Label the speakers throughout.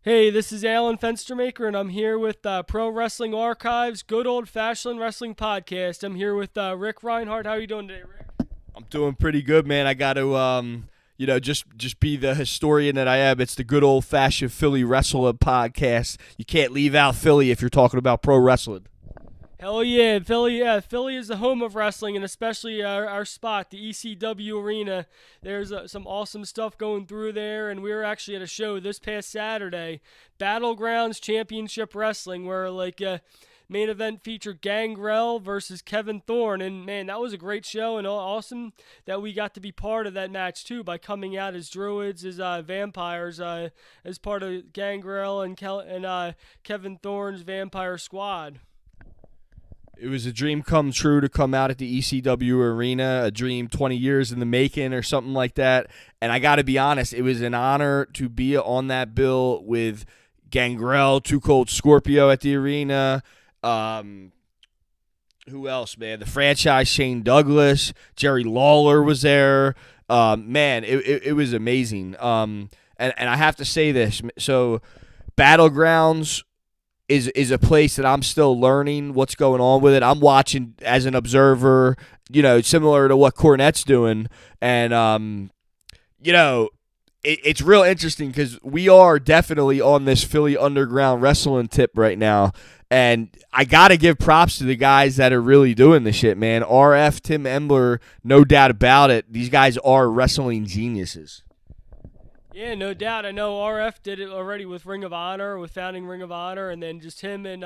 Speaker 1: Hey, this is Alan Fenstermaker, and I'm here with Pro Wrestling Archives, good old-fashioned wrestling podcast. I'm here with Rick Reinhardt. How are you doing today, Rick?
Speaker 2: I'm doing pretty good, man. I got to, just be the historian that I am. It's the good old fashioned Philly Wrestling podcast. You can't leave out Philly if you're talking about pro wrestling.
Speaker 1: Hell yeah, Philly! Yeah, Philly is the home of wrestling, and especially our spot, the ECW Arena. There's some awesome stuff going through there, and we were actually at a show this past Saturday, Battlegrounds Championship Wrestling, where main event featured Gangrel versus Kevin Thorne, and man, that was a great show and awesome that we got to be part of that match too by coming out as druids, as vampires, as part of Gangrel and Kevin Thorne's vampire squad.
Speaker 2: It was a dream come true to come out at the ECW arena, a dream 20 years in the making or something like that. And I got to be honest, it was an honor to be on that bill with Gangrel, Too Cold Scorpio at the arena. Who else, man? The franchise, Shane Douglas, Jerry Lawler was there. Man, it was amazing. And I have to say this. So, Battlegrounds is a place that I'm still learning what's going on with it. I'm watching as an observer, similar to what Cornette's doing. And, it's real interesting because we are definitely on this Philly underground wrestling tip right now. And I got to give props to the guys that are really doing the shit, man. RF, Tim Embler, no doubt about it. These guys are wrestling geniuses.
Speaker 1: Yeah, no doubt. I know RF did it already with Ring of Honor, with founding Ring of Honor, and then just him and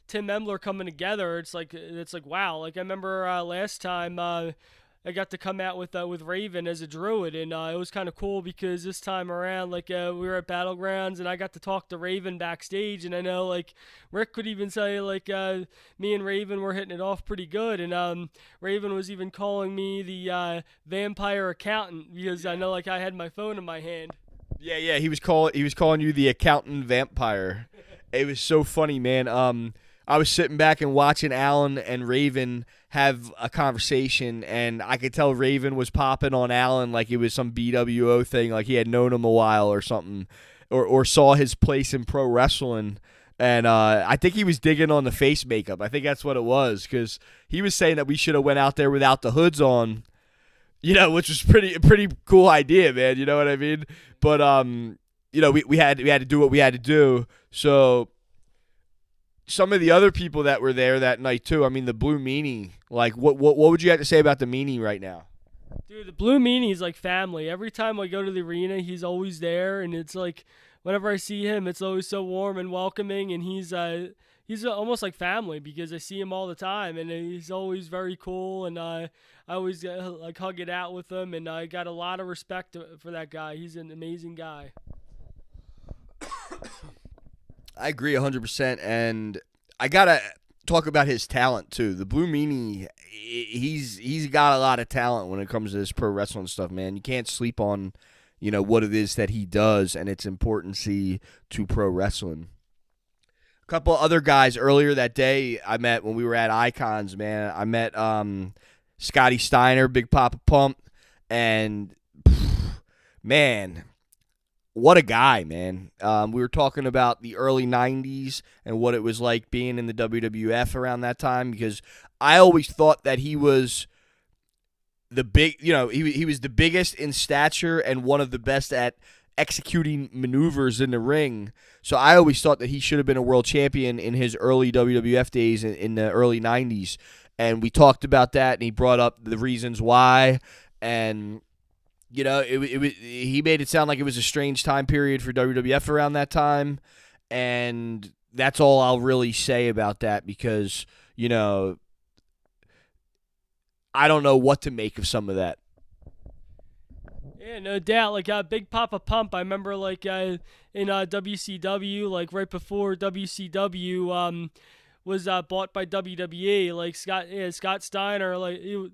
Speaker 1: Tim Embler coming together. It's like wow. Like I remember last time I got to come out with Raven as a druid, and it was kind of cool because this time around, we were at Battlegrounds, and I got to talk to Raven backstage, and I know like Rick could even say me and Raven were hitting it off pretty good, and Raven was even calling me the vampire accountant because I know I had my phone in my hand.
Speaker 2: Yeah. He was calling you the accountant vampire. It was so funny, man. I was sitting back and watching Alan and Raven have a conversation, and I could tell Raven was popping on Alan like it was some BWO thing, like he had known him a while or something, or saw his place in pro wrestling. And I think he was digging on the face makeup. I think that's what it was, because he was saying that we should have went out there without the hoods on, which was a pretty cool idea, man. You know what I mean? But we had to do what we had to do. So some of the other people that were there that night too. I mean, the Blue Meanie. Like, what would you have to say about the Meanie right now?
Speaker 1: Dude, the Blue Meanie is like family. Every time I go to the arena, he's always there, and it's like whenever I see him, it's always so warm and welcoming, and he's almost like family because I see him all the time, and he's always very cool, and I always hug it out with him, and I got a lot of respect for that guy. He's an amazing guy.
Speaker 2: I agree 100%, and I gotta talk about his talent too. The Blue Meanie, he's got a lot of talent when it comes to this pro wrestling stuff, man. You can't sleep on, what it is that he does and its importance to pro wrestling. A couple other guys earlier that day I met when we were at Icons, man. I met Scotty Steiner, Big Papa Pump, and man, what a guy, man. We were talking about the early 90s and what it was like being in the WWF around that time, because I always thought that he was he was the biggest in stature and one of the best at executing maneuvers in the ring. So I always thought that he should have been a world champion in his early WWF days in the early 90s. And we talked about that, and he brought up the reasons why. And he made it sound like it was a strange time period for WWF around that time, and that's all I'll really say about that because, I don't know what to make of some of that.
Speaker 1: Yeah, no doubt. Big Papa Pump, I remember in WCW, right before WCW was bought by WWE. Scott Steiner,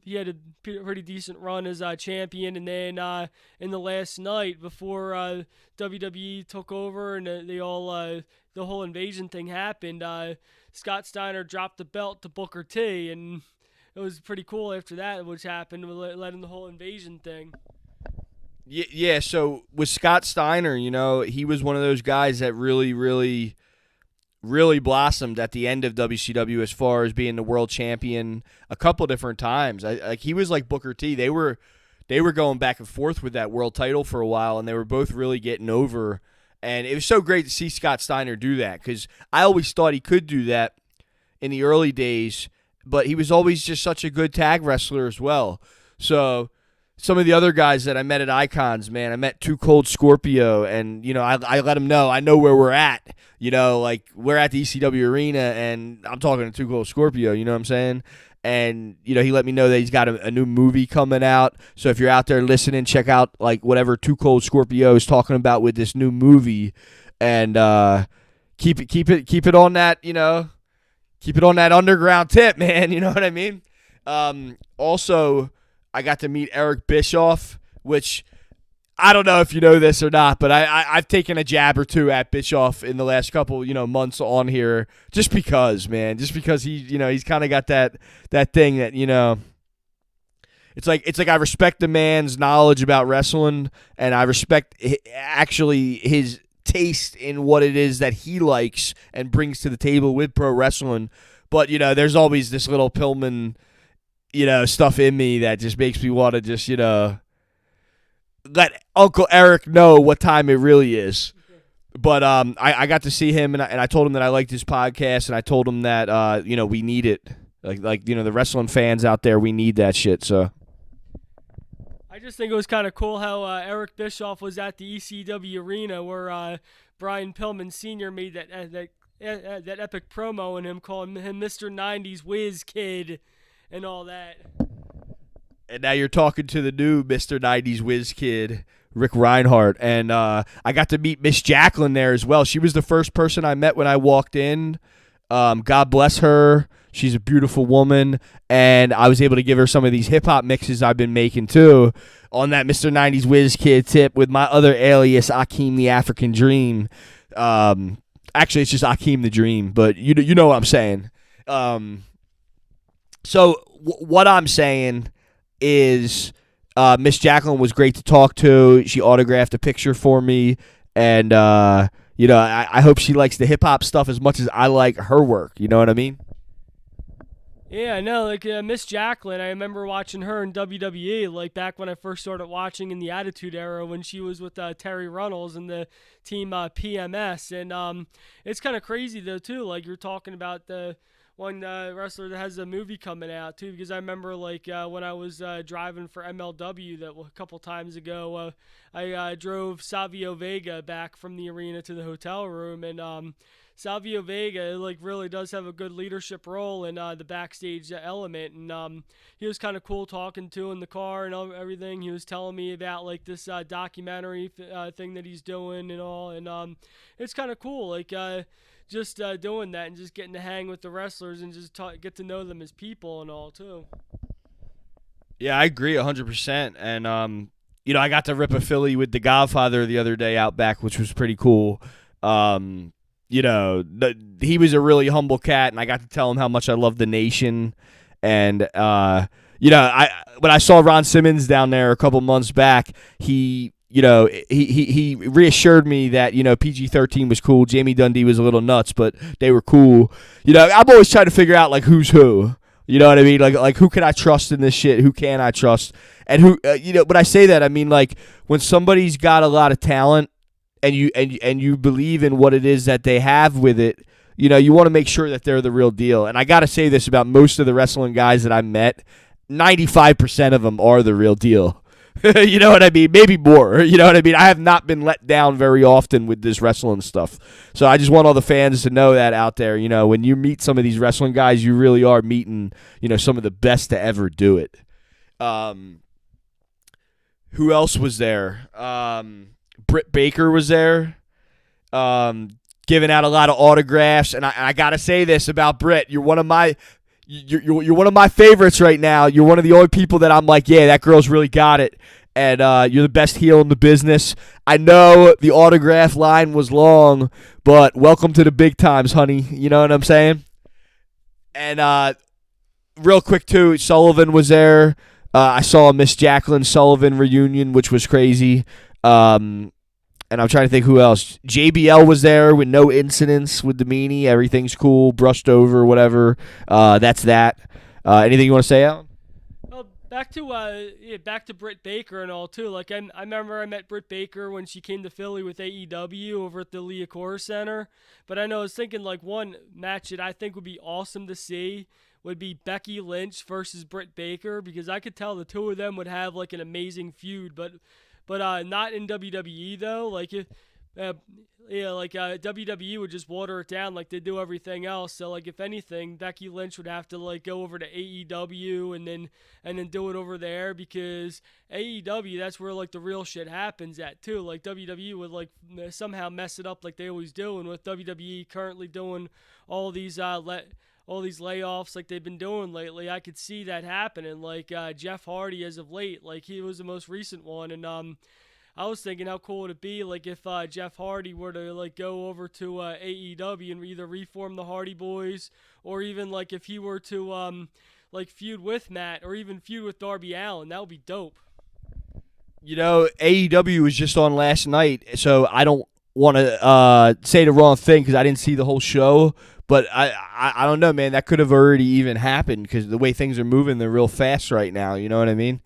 Speaker 1: he had a pretty decent run as champion, and then in the last night before WWE took over and the whole invasion thing happened, Scott Steiner dropped the belt to Booker T, and it was pretty cool after that, which happened, led in the whole invasion thing.
Speaker 2: Yeah, so with Scott Steiner, he was one of those guys that really, really, really blossomed at the end of WCW as far as being the world champion a couple different times. Like he was like Booker T. They were going back and forth with that world title for a while, and they were both really getting over. And it was so great to see Scott Steiner do that because I always thought he could do that in the early days, but he was always just such a good tag wrestler as well. So some of the other guys that I met at Icons, man, I met Too Cold Scorpio, and, I let him know I know where we're at. Like we're at the ECW arena, and I'm talking to Too Cold Scorpio, you know what I'm saying? And, he let me know that he's got a new movie coming out. So if you're out there listening, check out, like, whatever Too Cold Scorpio is talking about with this new movie. And keep it on that, keep it on that underground tip, man. You know what I mean? Also, I got to meet Eric Bischoff, which I don't know if you know this or not, but I've taken a jab or two at Bischoff in the last couple, months on here, just because he, he's kind of got that thing that, it's like I respect the man's knowledge about wrestling, and I respect actually his taste in what it is that he likes and brings to the table with pro wrestling. But, there's always this little Pillman, stuff in me that just makes me want to just, let Uncle Eric know what time it really is. But I got to see him, and I told him that I liked his podcast, and I told him that we need it. Like the wrestling fans out there, we need that shit. So
Speaker 1: I just think it was kind of cool how Eric Bischoff was at the ECW arena where Brian Pillman Sr. made that epic promo, and him calling him Mr. 90s Whiz Kid and all that.
Speaker 2: And now you're talking to the new Mr. 90s Whiz Kid, Rick Reinhardt. And I got to meet Miss Jacqueline there as well. She was the first person I met when I walked in. God bless her. She's a beautiful woman. And I was able to give her some of these hip-hop mixes I've been making, too, on that Mr. 90s Whiz Kid tip with my other alias, Akeem the African Dream. Actually, it's just Akeem the Dream, but you know what I'm saying. So what I'm saying is Miss Jacqueline was great to talk to. She autographed a picture for me, and I hope she likes the hip-hop stuff as much as I like her work. You know what I mean?
Speaker 1: Yeah, no, like Miss Jacqueline, I remember watching her in WWE, like back when I first started watching in the Attitude Era when she was with Terry Runnels and the team PMS. And it's kind of crazy, though, too. Like, you're talking about the one wrestler that has a movie coming out, too, because I remember, like, when I was driving for MLW a couple times ago, I drove Savio Vega back from the arena to the hotel room, and Savio Vega, like, really does have a good leadership role in the backstage element, and he was kind of cool talking to in the car and everything. He was telling me about, like, this documentary thing that he's doing and all, and it's kind of cool, like, just doing that and just getting to hang with the wrestlers and just get to know them as people and all, too.
Speaker 2: Yeah, I agree 100%, and, I got to rip a Philly with the Godfather the other day out back, which was pretty cool. He was a really humble cat, and I got to tell him how much I love the nation. And when I saw Ron Simmons down there a couple months back, he reassured me that PG-13 was cool. Jamie Dundee was a little nuts, but they were cool. I'm always trying to figure out like who's who. You know what I mean? Like who can I trust in this shit? Who can I trust? And who when I say that, I mean like when somebody's got a lot of talent and you believe in what it is that they have with it, you want to make sure that they're the real deal. And I got to say this about most of the wrestling guys that I met, 95% of them are the real deal. You know what I mean? Maybe more. You know what I mean? I have not been let down very often with this wrestling stuff. So I just want all the fans to know that out there. When you meet some of these wrestling guys, you really are meeting, some of the best to ever do it. Who else was there? Britt Baker was there, giving out a lot of autographs. And I got to say this about Britt. You're one of my favorites right now. You're one of the only people that I'm like, yeah, that girl's really got it. And you're the best heel in the business. I know the autograph line was long, but welcome to the big times, honey. You know what I'm saying? And real quick, too, Sullivan was there. I saw a Miss Jacqueline Sullivan reunion, which was crazy. And I'm trying to think who else. JBL was there with no incidents with the meanie. Everything's cool, brushed over, whatever. That's that. Anything you want to say, Alan?
Speaker 1: Well, back to Britt Baker and all too. Like I remember I met Britt Baker when she came to Philly with AEW over at the Liacouras Center. But I know I was thinking like one match that I think would be awesome to see would be Becky Lynch versus Britt Baker, because I could tell the two of them would have like an amazing feud, but not in WWE though. Like if WWE would just water it down like they do everything else. So like if anything, Becky Lynch would have to like go over to AEW and then do it over there, because AEW, that's where like the real shit happens at too. Like WWE would like somehow mess it up like they always do, and with WWE currently doing all these layoffs like they've been doing lately, I could see that happening. Like Jeff Hardy as of late, like he was the most recent one, and I was thinking how cool would it be like if Jeff Hardy were to like go over to AEW and either reform the Hardy Boys, or even like if he were to like feud with Matt or even feud with Darby Allin. That would be dope.
Speaker 2: You know, AEW was just on last night, so I don't want to say the wrong thing because I didn't see the whole show. But I don't know, man. That could have already even happened because the way things are moving, they're real fast right now. You know what I mean?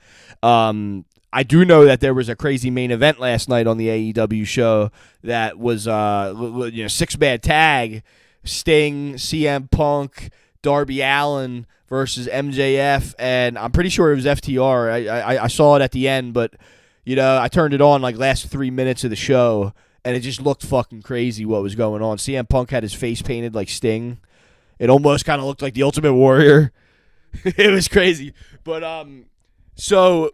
Speaker 2: I do know that there was a crazy main event last night on the AEW show that was, 6-man tag: Sting, CM Punk, Darby Allin versus MJF, and I'm pretty sure it was FTR. I saw it at the end, but I turned it on like last 3 minutes of the show. And it just looked fucking crazy what was going on. CM Punk had his face painted like Sting. It almost kind of looked like the Ultimate Warrior. It was crazy. But so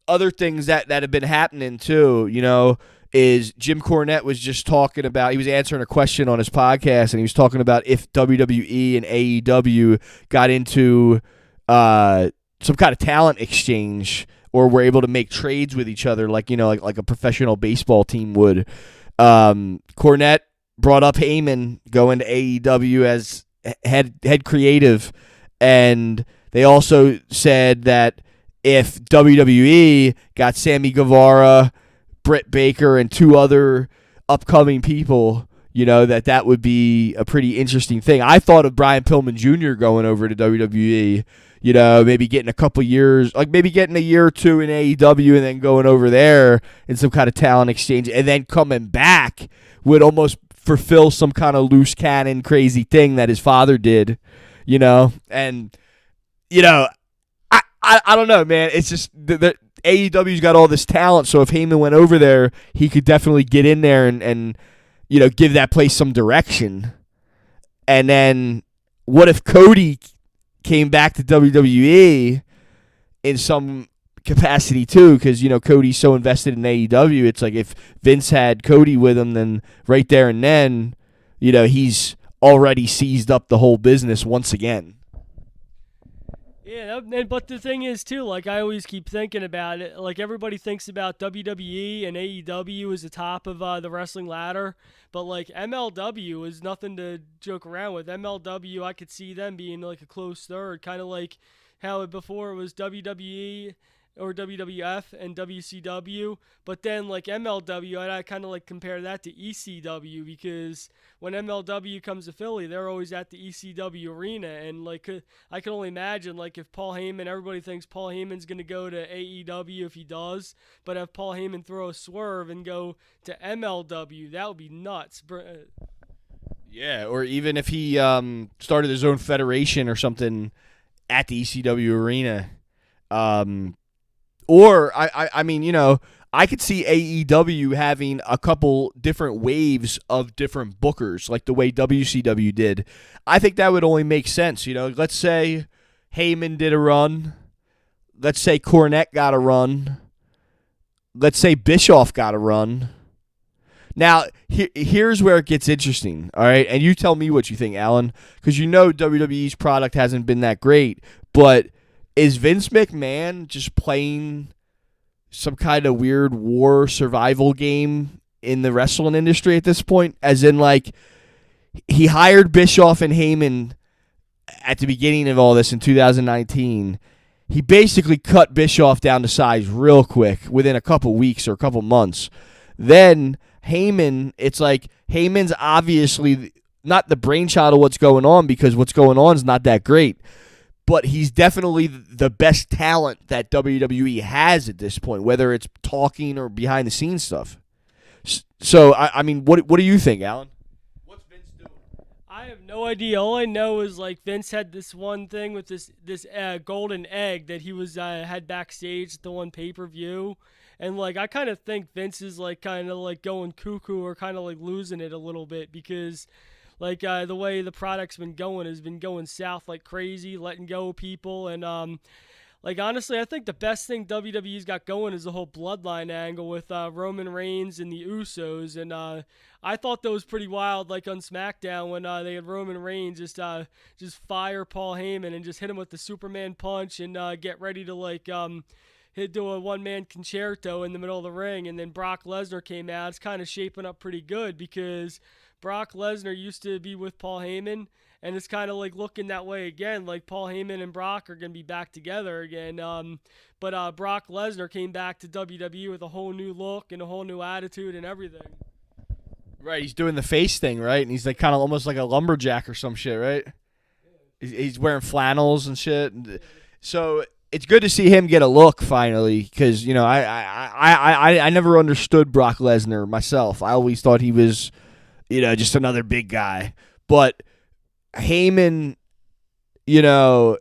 Speaker 2: other things that have been happening too, is Jim Cornette was just talking about, he was answering a question on his podcast, and he was talking about if WWE and AEW got into some kind of talent exchange, or were able to make trades with each other like a professional baseball team would. Cornette brought up Heyman going to AEW as head creative, and they also said that if WWE got Sammy Guevara, Britt Baker, and 2 other upcoming people, that would be a pretty interesting thing. I thought of Brian Pillman Jr. going over to WWE, maybe getting a couple years, like maybe getting a year or 2 in AEW and then going over there in some kind of talent exchange, and then coming back would almost fulfill some kind of loose cannon crazy thing that his father did, and I don't know, man. It's just the AEW's got all this talent, so if Heyman went over there, he could definitely get in there and give that place some direction. And then what if Cody came back to WWE in some capacity too, because Cody's so invested in AEW. It's like if Vince had Cody with him, then right there and then he's already seized up the whole business once again.
Speaker 1: Yeah, but the thing is too, like I always keep thinking about it, like everybody thinks about WWE and AEW as the top of the wrestling ladder, but like MLW is nothing to joke around with. MLW, I could see them being like a close third, kind of like how before it was WWE or WWF and WCW, but then like MLW, I kind of like compare that to ECW, because when MLW comes to Philly, they're always at the ECW arena, and like I can only imagine like if Paul Heyman, everybody thinks Paul Heyman's gonna go to AEW if he does, but if Paul Heyman throw a swerve and go to MLW, that would be nuts.
Speaker 2: Yeah, or even if he started his own federation or something at the ECW arena. Or, I mean, I could see AEW having a couple different waves of different bookers, like the way WCW did. I think that would only make sense. Let's say Heyman did a run. Let's say Cornette got a run. Let's say Bischoff got a run. Now, here's where it gets interesting, all right? And you tell me what you think, Alan, because WWE's product hasn't been that great, but is Vince McMahon just playing some kind of weird war survival game in the wrestling industry at this point? As in, like, he hired Bischoff and Heyman at the beginning of all this in 2019. he basically cut Bischoff down to size real quick within a couple weeks or a couple months. Then Heyman, it's like Heyman's obviously not the brainchild of what's going on because what's going on is not that great. But he's definitely the best talent that WWE has at this point, whether it's talking or behind the scenes stuff. So, I mean, what do you think, Alan? What's Vince doing?
Speaker 1: I have no idea. All I know is like Vince had this one thing with this golden egg that he was had backstage at the one pay-per-view. And like I kind of think Vince is like kind of like going cuckoo or kind of like losing it a little bit because like the way the product's been going has been going south like crazy, letting go of people. And like honestly, I think the best thing WWE's got going is the whole bloodline angle with Roman Reigns and the Usos. And I thought that was pretty wild, like on SmackDown when they had Roman Reigns just fire Paul Heyman and just hit him with the Superman punch and get ready to like he'd do a one-man concerto in the middle of the ring, and then Brock Lesnar came out. It's kind of shaping up pretty good because Brock Lesnar used to be with Paul Heyman, and it's kind of like looking that way again. Like Paul Heyman and Brock are going to be back together again. But Brock Lesnar came back to WWE with a whole new look and a whole new attitude and everything.
Speaker 2: Right, he's doing the face thing, right? And he's like kind of almost like a lumberjack or some shit, right? He's wearing flannels and shit. So it's good to see him get a look finally, because you know I never understood Brock Lesnar myself. I always thought he was, you know, just another big guy. But Heyman, you know,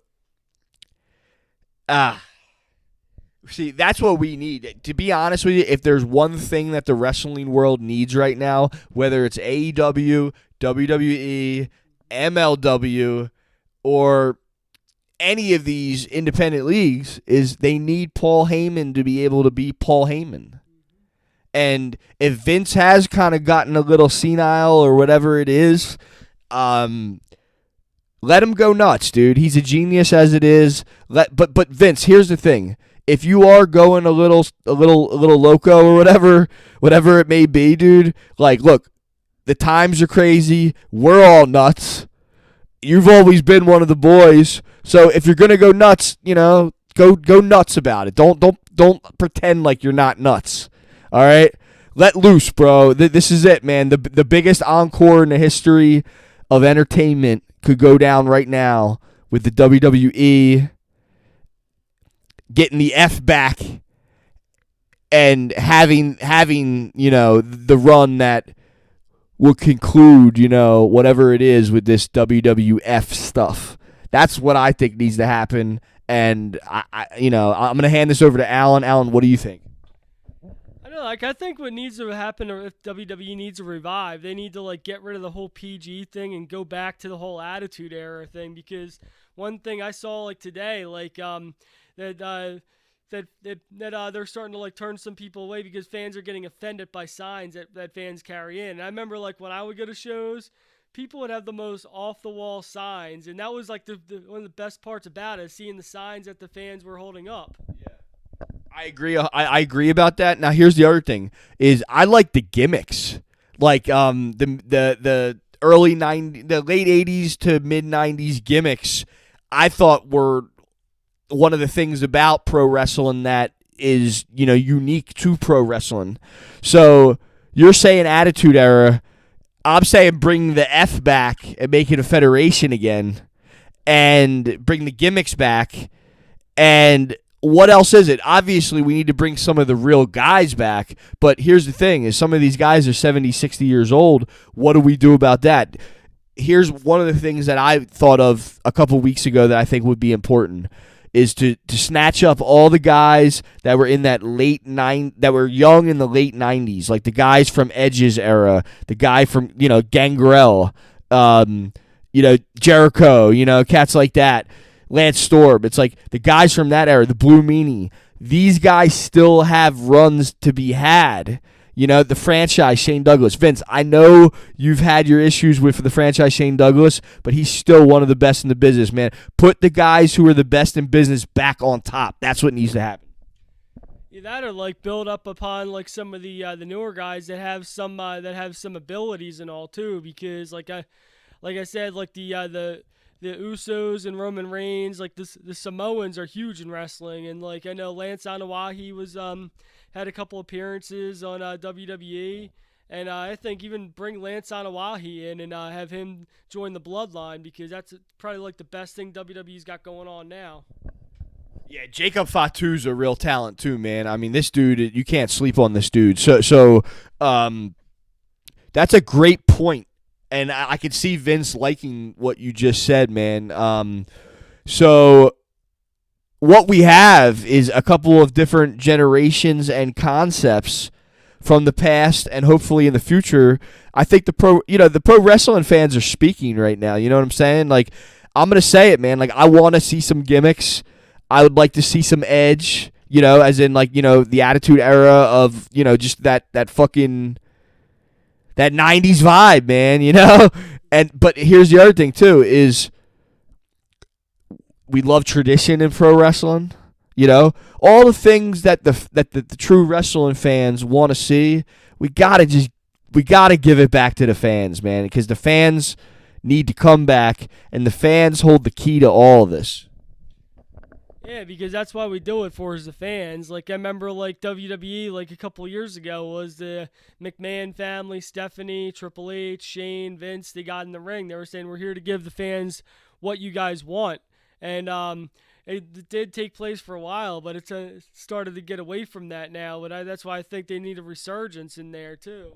Speaker 2: see, that's what we need. To be honest with you, if there's one thing that the wrestling world needs right now, whether it's AEW, WWE, MLW, or any of these independent leagues, is they need Paul Heyman to be able to be Paul Heyman. And if Vince has kind of gotten a little senile or whatever it is, let him go nuts, dude. He's a genius as it is. But Vince, here's the thing. If you are going a little loco or whatever it may be, dude, like, look, the times are crazy. We're all nuts. You've always been one of the boys. So if you're gonna go nuts, you know, go nuts about it. Don't pretend like you're not nuts. All right, let loose, bro. This is it, man. The biggest encore in the history of entertainment could go down right now with the WWE getting the F back and having you know the run that will conclude, you know, whatever it is with this WWF stuff. That's what I think needs to happen. And I'm gonna hand this over to Alan. Alan, what do you think?
Speaker 1: I think what needs to happen, or if WWE needs to revive, they need to like get rid of the whole PG thing and go back to the whole Attitude Era thing. Because one thing I saw like today, like that they're starting to like turn some people away because fans are getting offended by signs that fans carry in. And I remember like when I would go to shows, people would have the most off-the-wall signs, and that was like one of the best parts about it, seeing the signs that the fans were holding up.
Speaker 2: Yeah. I agree. I agree about that. Now, here's the other thing: is I like the gimmicks, like the early the late '80s to mid '90s gimmicks. I thought were one of the things about pro wrestling that is, you know, unique to pro wrestling. So you're saying Attitude Era. I'm saying bring the F back and make it a federation again, and bring the gimmicks back. And what else is it? Obviously, we need to bring some of the real guys back. But here's the thing, is some of these guys are 70, 60 years old. What do we do about that? Here's one of the things that I thought of a couple weeks ago that I think would be important, is to snatch up all the guys that were in that that were young in the late 90s, like the guys from Edge's era, the guy from, you know, Gangrel, you know, Jericho, you know, cats like that. Lance Storm. It's like the guys from that era, the Blue Meanie. These guys still have runs to be had. You know, the franchise, Shane Douglas. Vince, I know you've had your issues with the franchise, Shane Douglas, but he's still one of the best in the business, man. Put the guys who are the best in business back on top. That's what needs to happen.
Speaker 1: Yeah, that or like build up upon like some of the newer guys that have some abilities and all too, because like I said, like the the Usos and Roman Reigns, like the Samoans are huge in wrestling, and like I know Lance Anawahi was had a couple appearances on WWE, and I think even bring Lance Anawahi in and have him join the Bloodline, because that's probably like the best thing WWE's got going on now.
Speaker 2: Yeah, Jacob Fatu's a real talent too, man. I mean, this dude, you can't sleep on this dude. So, that's a great point, and I could see Vince liking what you just said, man. So what we have is a couple of different generations and concepts from the past and hopefully in the future. I think the pro wrestling fans are speaking right now. You know what I'm saying? Like, I'm going to say it, man. Like, I want to see some gimmicks. I would like to see some edge, as in like, the Attitude Era of, just that fucking that 90s vibe, man, but here's the other thing too is we love tradition in pro wrestling, all the things that the true wrestling fans want to see. We got to give it back to the fans, man, because the fans need to come back, and the fans hold the key to all of this.
Speaker 1: Yeah, because that's why we do it for, is the fans. Like, I remember, like, WWE, like, a couple years ago was the McMahon family, Stephanie, Triple H, Shane, Vince. They got in the ring. They were saying, we're here to give the fans what you guys want. And it did take place for a while, but it's started to get away from that now. But that's why I think they need a resurgence in there, too.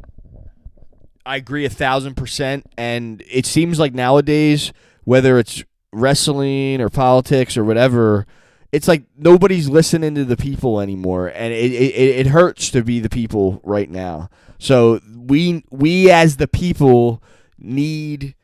Speaker 2: I agree 1,000%. And it seems like nowadays, whether it's wrestling or politics or whatever, it's like nobody's listening to the people anymore, and it hurts to be the people right now. So we as the people need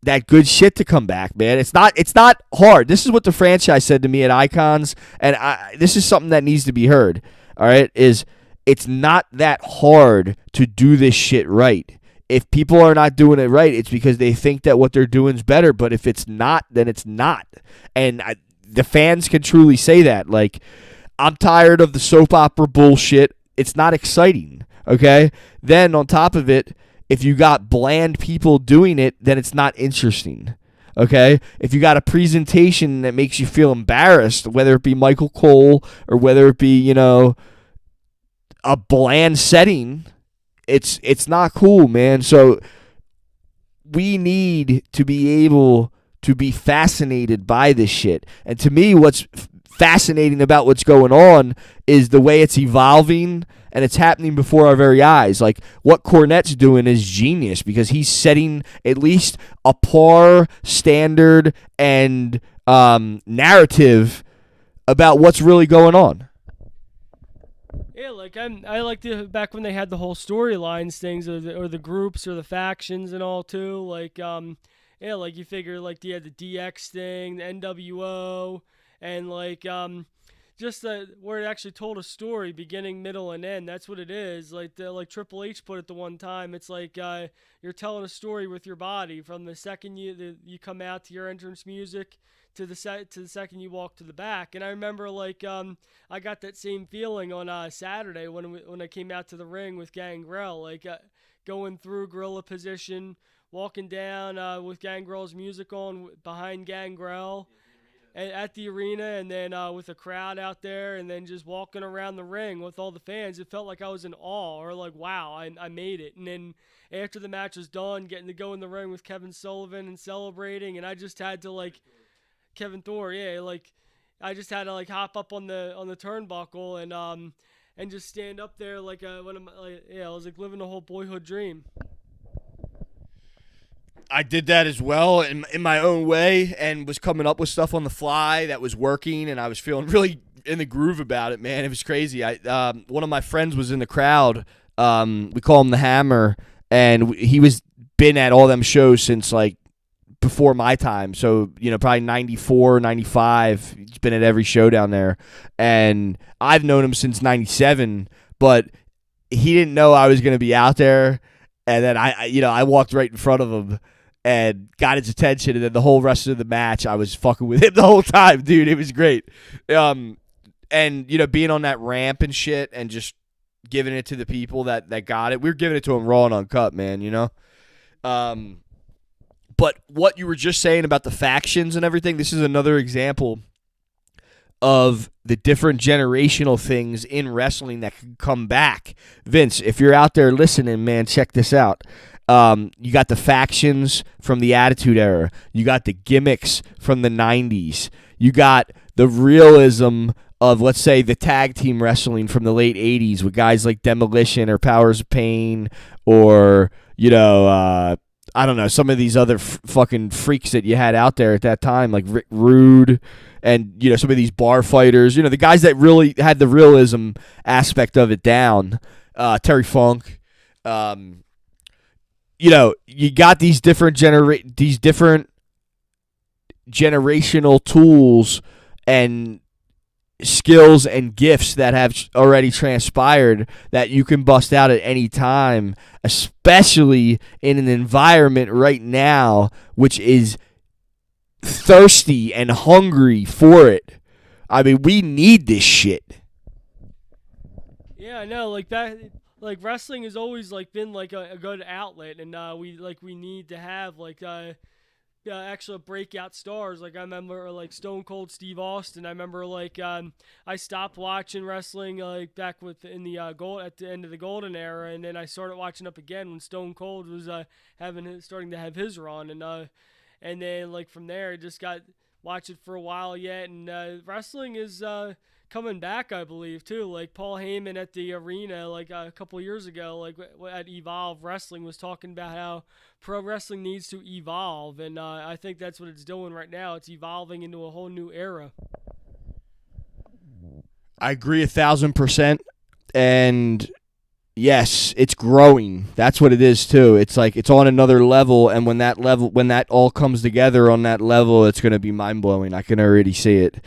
Speaker 2: that good shit to come back, man. It's not hard. This is what the franchise said to me at Icons, and this is something that needs to be heard. All right, it's not that hard to do this shit right. If people are not doing it right, it's because they think that what they're doing is better. But if it's not, then it's not. And the fans can truly say that. Like, I'm tired of the soap opera bullshit. It's not exciting, okay? Then on top of it, if you got bland people doing it, then it's not interesting, okay? If you got a presentation that makes you feel embarrassed, whether it be Michael Cole or whether it be, a bland setting, it's not cool, man. So we need to be able to be fascinated by this shit. And to me, what's fascinating about what's going on is the way it's evolving, and it's happening before our very eyes. Like, what Cornette's doing is genius, because he's setting at least a par standard and narrative about what's really going on.
Speaker 1: Yeah, like I like back when they had the whole storylines things, or the groups or the factions and all too. Like yeah, like you figure like you had the DX thing, the NWO, and like just where it actually told a story, beginning, middle, and end. That's what it is. Like Triple H put it the one time. It's like you're telling a story with your body from the second you come out to your entrance music to the second you walk to the back. And I remember like I got that same feeling on Saturday when I came out to the ring with Gangrel, like going through gorilla position, walking down with Gangrel's music on behind Gangrel at the arena, and then with the crowd out there, and then just walking around the ring with all the fans. It felt like I was in awe, or like, wow, I made it. And then after the match was done, getting to go in the ring with Kevin Sullivan and celebrating, and I just had to like Kevin Thor, yeah, like I just had to like hop up on the turnbuckle and just stand up there like I was like living the whole boyhood dream.
Speaker 2: I did that as well in my own way, and was coming up with stuff on the fly that was working, and I was feeling really in the groove about it, man. It was crazy. One of my friends was in the crowd. We call him the Hammer, and he was been at all them shows since like before my time. So, probably 94, 95. He's been at every show down there. And I've known him since 97, but he didn't know I was going to be out there. And then I walked right in front of him and got his attention. And then the whole rest of the match, I was fucking with him the whole time, dude. It was great. And, being on that ramp and shit and just giving it to the people that got it. We were giving it to him raw and uncut, man, But what you were just saying about the factions and everything, this is another example of the different generational things in wrestling that can come back. Vince, if you're out there listening, man, check this out. You got the factions from the Attitude Era. You got the gimmicks from the 90s. You got the realism of, let's say, the tag team wrestling from the late 80s with guys like Demolition or Powers of Pain or, I don't know, some of these other fucking freaks that you had out there at that time, like Rick Rude and, some of these bar fighters, the guys that really had the realism aspect of it down, Terry Funk. You got these different generational tools and skills and gifts that have already transpired that you can bust out at any time, especially in an environment right now which is thirsty and hungry for it. I mean, we need this shit.
Speaker 1: Yeah, I know, like that. Like, wrestling has always been a good outlet, and we need to have actual breakout stars. Like, I remember Stone Cold Steve Austin. I remember I stopped watching wrestling back in the at the end of the Golden Era, and then I started watching up again when Stone Cold was starting to have his run, and then from there I just got watch it for a while yet, and wrestling is coming back, I believe, too. Like Paul Heyman at the arena, a couple years ago, at Evolve Wrestling, was talking about how pro wrestling needs to evolve, and I think that's what it's doing right now. It's evolving into a whole new era.
Speaker 2: I agree 1,000%, and yes, it's growing. That's what it is too. It's it's on another level, and when that all comes together on that level, it's going to be mind blowing. I can already see it.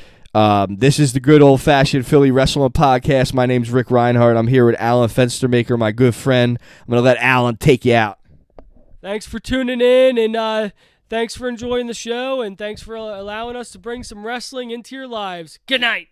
Speaker 2: This is the Good Old Fashioned Philly Wrestling Podcast. My name's Rick Reinhardt. I'm here with Alan Fenstermaker, my good friend. I'm going to let Alan take you out.
Speaker 1: Thanks for tuning in, and thanks for enjoying the show, and thanks for allowing us to bring some wrestling into your lives. Good night.